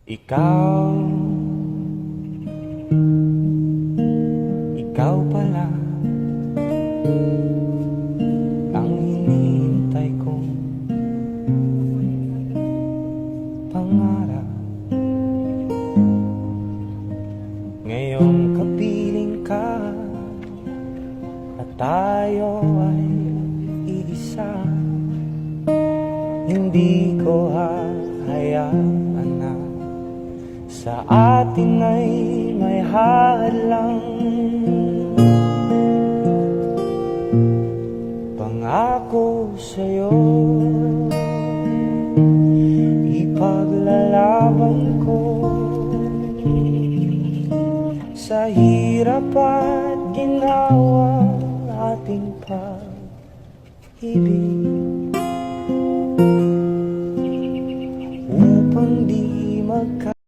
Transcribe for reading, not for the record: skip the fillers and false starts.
Ikaw, ikaw pala ang hinihintay kong pangarap. Ngayong kapiling ka at tayo ay iisa, hindi ko hahayaan na sa atin ay may hadlang. Pangako sa'yo, ipaglalaban ko sa hirap at ginawa ating pag-ibig, upang di magka